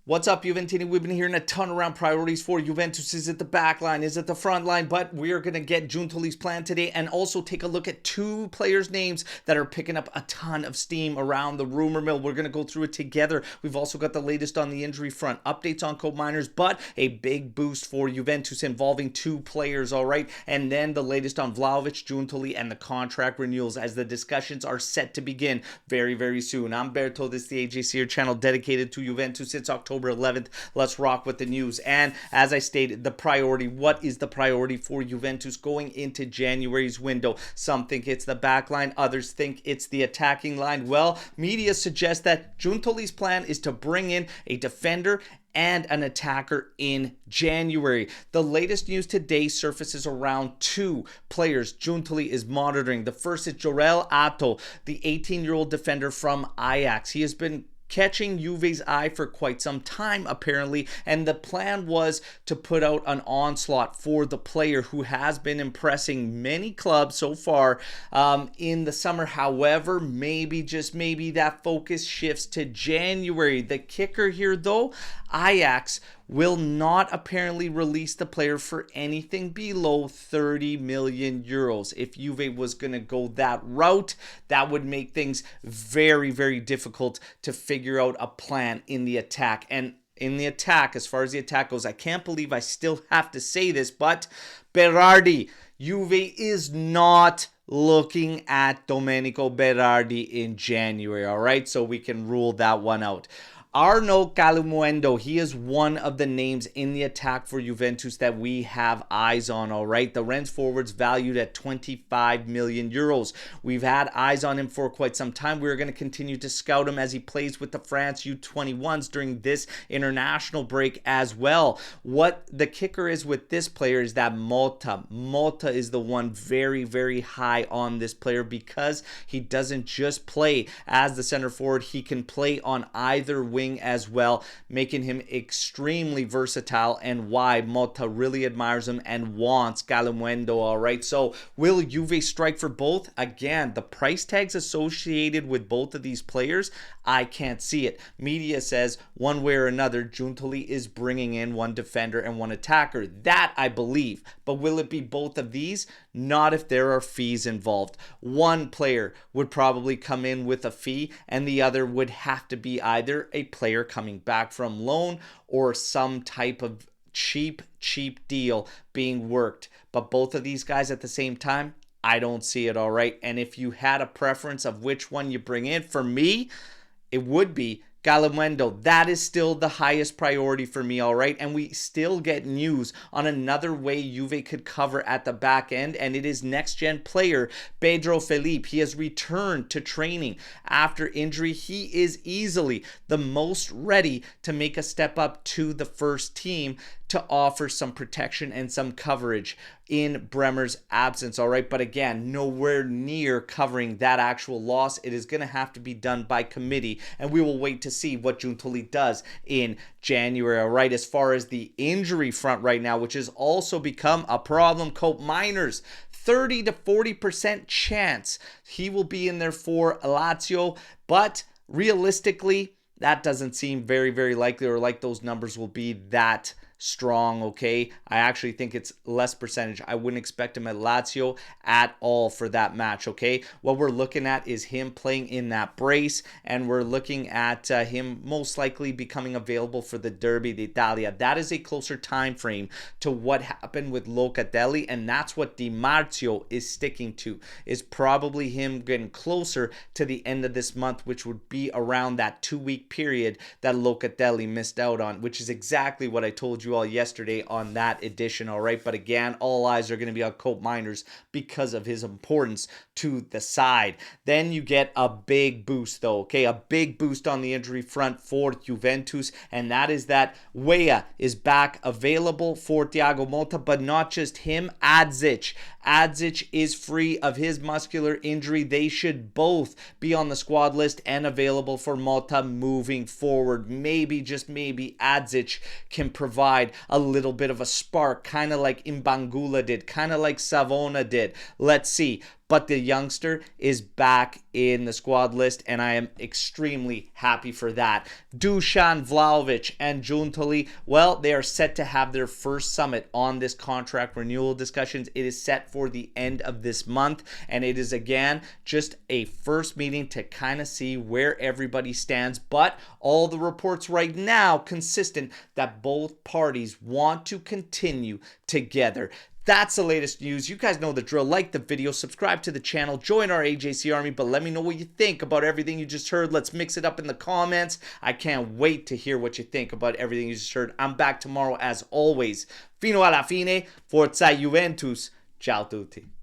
What's up, Juventini? We've been hearing a ton around priorities for Juventus. Is it the back line? Is it the front line? But we're going to get Giuntoli's plan today and also take a look at two players' names that are picking up a ton of steam around the rumor mill. We're going to go through it together. We've also got the latest on the injury front, updates on Cope Miners, but a big boost for Juventus involving two players, all right? And then the latest on Vlahovic, Giuntoli, and the contract renewals as the discussions are set to begin very, very soon. I'm Berto. This is the AJCR channel dedicated to Juventus. It's October 11th. Let's rock with the news. And as I stated, the priority, what is the priority for Juventus going into January's window? Some think it's the back line, others think it's the attacking line. Well, media suggests that Giuntoli's plan is to bring in a defender and an attacker in January. The latest news today surfaces around two players Giuntoli is monitoring. The first is Jorel Atto, the 18-year-old defender from Ajax. He has been catching Juve's eye for quite some time, apparently, and the plan was to put out an onslaught for the player who has been impressing many clubs so far in the summer. However, maybe, just maybe, that focus shifts to January. The kicker here, though, Ajax will not apparently release the player for anything below 30 million euros. If Juve was going to go that route, that would make things very, very difficult to figure out a plan in the attack. And in the attack, as far as the attack goes, I can't believe I still have to say this, but Berardi, Juve is not looking at Domenico Berardi in January, all right? So we can rule that one out. Arnaud Calimundo, he is one of the names in the attack for Juventus that we have eyes on, all right? The Rennes forward's valued at 25 million euros. We've had eyes on him for quite some time. We're going to continue to scout him as he plays with the France U21s during this international break as well. What the kicker is with this player is that Motta is the one very, very high on this player because he doesn't just play as the center forward. He can play on either wing as well, making him extremely versatile, and why Motta really admires him and wants Calimundo, all right? So will Juve strike for both? Again, the price tags associated with both of these players, I can't see it. Media says one way or another, Giuntoli is bringing in one defender and one attacker. That I believe. But will it be both of these? Not if there are fees involved. One player would probably come in with a fee, and the other would have to be either a player coming back from loan or some type of cheap deal being worked. But both of these guys at the same time, I don't see it, all right? And if you had a preference of which one you bring in, for me, it would be Calimundo. That is still the highest priority for me, all right? And we still get news on another way Juve could cover at the back end, and it is next-gen player Pedro Felipe. He has returned to training after injury. He is easily the most ready to make a step up to the first team to offer some protection and some coverage in Bremer's absence, all right? But again, nowhere near covering that actual loss. It is going to have to be done by committee, and we will wait to see what Giuntoli does in January, all right? As far as the injury front right now, which has also become a problem, Cope Miners, 30 to 40% chance he will be in there for Lazio, but realistically, that doesn't seem very, very likely, or like those numbers will be that strong, okay? I actually think it's less percentage. I wouldn't expect him at Lazio at all for that match, okay? What we're looking at is him playing in that brace, and we're looking at him most likely becoming available for the Derby d'Italia. That is a closer time frame to what happened with Locatelli, and that's what Di Marzio is sticking to, is probably him getting closer to the end of this month, which would be around that 2-week period that Locatelli missed out on, which is exactly what I told you all yesterday on that edition, all right? But again, all eyes are going to be on Cope Miners because of his importance to the side. Then you get a big boost, though, okay? A big boost on the injury front for Juventus, and that is that Weah is back available for Thiago Motta, but not just him, Adzic. Adzic is free of his muscular injury. They should both be on the squad list and available for Motta moving forward. Maybe, just maybe, Adzic can provide a little bit of a spark, kind of like Imbangula did, kind of like Savona did. Let's see. but the youngster is back in the squad list, and I am extremely happy for that. Dusan Vlahovic and Giuntoli, well, they are set to have their first summit on this contract renewal discussions. It is set for the end of this month, and it is again just a first meeting to kind of see where everybody stands. But all the reports right now consistent that both parties want to continue together. That's the latest news. You guys know the drill. Like the video, subscribe to the channel, join our AJC army, but let me know what you think about everything you just heard. Let's mix it up in the comments. I can't wait to hear what you think about everything you just heard. I'm back tomorrow as always. Fino alla fine, Forza Juventus. Ciao tutti.